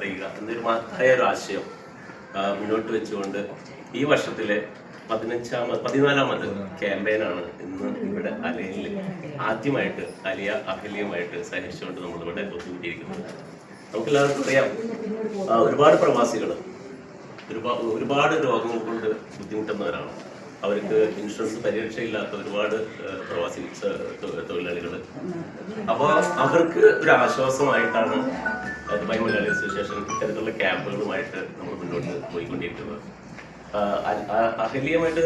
അറിയുക എന്നൊരു മഹത്തായ ഒരു ആശയം മുന്നോട്ട് വെച്ചുകൊണ്ട് ഈ വർഷത്തിലെ 14ാമത് ക്യാമ്പയിനാണ് ഇന്ന് ഇവിടെ അലയിൽ ആദ്യമായിട്ട് അഹല്യയുമായിട്ട് സഹകരിച്ചുകൊണ്ട് നമ്മളിവിടെ ഒത്തുകൂടിയിരിക്കുന്നത്. നമുക്കെല്ലാവർക്കും അറിയാം, ഒരുപാട് പ്രവാസികൾ ഒരുപാട് രോഗങ്ങൾ കൊണ്ട് ബുദ്ധിമുട്ടുന്നവരാണ്. അവർക്ക് ഇൻഷുറൻസ് പരിരക്ഷയില്ലാത്ത ഒരുപാട് പ്രവാസി തൊഴിലാളികൾ. അപ്പോൾ അവർക്ക് ഒരു ആശ്വാസമായിട്ടാണ് ദുബായ് മലയാളി അസോസിയേഷൻ ഇത്തരത്തിലുള്ള ക്യാമ്പുകളുമായിട്ട് നമ്മൾ മുന്നോട്ട് പോയിക്കൊണ്ടിരിക്കുന്നത്. അഹല്യമായിട്ട്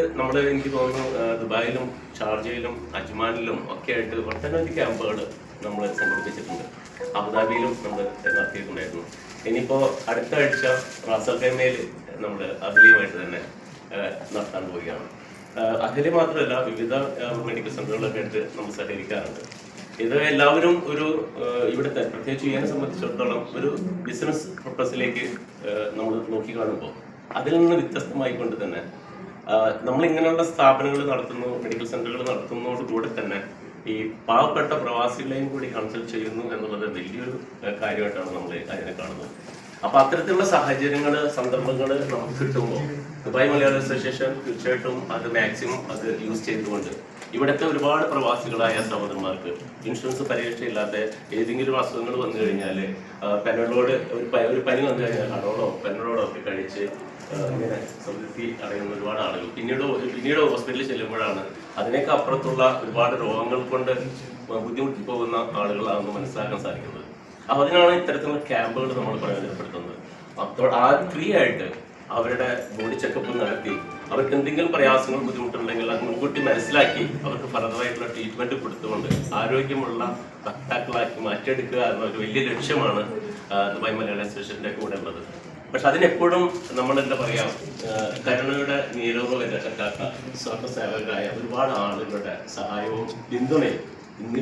എനിക്ക് തോന്നുന്നു ദുബായിലും ഷാർജയിലും അജ്മാനിലും ഒക്കെ ആയിട്ട് ഒട്ടനവധി ക്യാമ്പുകൾ നമ്മൾ സംഘടിപ്പിച്ചിട്ടുണ്ട്. അബുദാബിയിലും നമ്മൾ നടത്തിയിട്ടുണ്ടായിരുന്നു. ഇനിയിപ്പോൾ അടുത്ത ആഴ്ച റാസൽ ഖൈമയിൽ നമ്മൾ അഹല്യമായിട്ട് തന്നെ നടത്താൻ പോവുകയാണ്. അഹല്യ മാത്രമല്ല, വിവിധ മെഡിക്കൽ സെന്ററുകളൊക്കെ ആയിട്ട് നമ്മൾ സഹകരിക്കാറുണ്ട്. ഇത് എല്ലാവരും ഇവിടുത്തെ പ്രത്യേകിച്ച് യുഎനെ സംബന്ധിച്ചിടത്തോളം ഒരു ബിസിനസ് പർപ്പസിലേക്ക് നമ്മൾ നോക്കിക്കാണുമ്പോൾ അതിൽ നിന്ന് വ്യത്യസ്തമായിക്കൊണ്ട് തന്നെ നമ്മൾ ഇങ്ങനെയുള്ള സ്ഥാപനങ്ങൾ നടത്തുന്നു, മെഡിക്കൽ സെന്ററുകൾ നടത്തുന്നതോടുകൂടെ തന്നെ ഈ പാവപ്പെട്ട പ്രവാസികളെയും കൂടി കൺസൾട്ട് ചെയ്യുന്നു എന്നുള്ളത് വലിയൊരു കാര്യമായിട്ടാണ് നമ്മൾ അതിനെ കാണുന്നത്. അപ്പൊ അത്തരത്തിലുള്ള സാഹചര്യങ്ങൾ, സന്ദർഭങ്ങൾ നമുക്ക് കിട്ടുമ്പോൾ ദുബായ് മലയാളി അസോസിയേഷൻ തീർച്ചയായിട്ടും അത് മാക്സിമം യൂസ് ചെയ്തുകൊണ്ട് ഇവിടുത്തെ ഒരുപാട് പ്രവാസികളായ സഹോദരന്മാർക്ക് ഇൻഷുറൻസ് പരിരക്ഷയില്ലാത്ത ഏതെങ്കിലും അസുഖങ്ങൾ വന്നു കഴിഞ്ഞാൽ പെനഡോള് ഒരു പനി വന്നു കഴിഞ്ഞാൽ കടോളോ പെനഡോളോ ഒക്കെ കഴിച്ച് ഇങ്ങനെ സംതൃപ്തി അടയുന്ന ഒരുപാട് ആളുകൾ പിന്നീട് ഹോസ്പിറ്റലിൽ ചെല്ലുമ്പോഴാണ് അതിനേക്ക് അപ്പുറത്തുള്ള ഒരുപാട് രോഗങ്ങൾ കൊണ്ട് ബുദ്ധിമുട്ടി പോകുന്ന ആളുകളാണെന്ന് മനസ്സിലാക്കാൻ സാധിക്കുന്നത്. അപ്പൊ അതിനാണ് ഇത്തരത്തിലുള്ള ക്യാമ്പുകൾ നമ്മൾ പ്രയോജനപ്പെടുത്തുന്നത്. അപ്പോൾ ഫ്രീ ആയിട്ട് അവരുടെ ബോഡി ചെക്കപ്പ് നടത്തി അവർക്ക് എന്തെങ്കിലും പ്രയാസങ്ങൾ ബുദ്ധിമുട്ടുണ്ടെങ്കിൽ അത് മുൻകൂട്ടി മനസ്സിലാക്കി അവർക്ക് ഫലപ്രദമായിട്ടുള്ള ട്രീറ്റ്മെന്റ് കൊടുത്തുകൊണ്ട് ആരോഗ്യമുള്ള വക്താക്കളാക്കി മാറ്റിയെടുക്കുക എന്ന ഒരു വലിയ ലക്ഷ്യമാണ് ദുബായ് മലയാളി അസോസിയേഷന്റെ കൂടെ ഉള്ളത്. പക്ഷെ അതിനെപ്പോഴും നമ്മളെന്താ പറയാ, കരുണയുടെ നീരോഗ വിദഗ്ധരായ സ്വാർത്ഥ സേവകരായ ഒരുപാട് ആളുകളുടെ സഹായവും പിന്തുണയും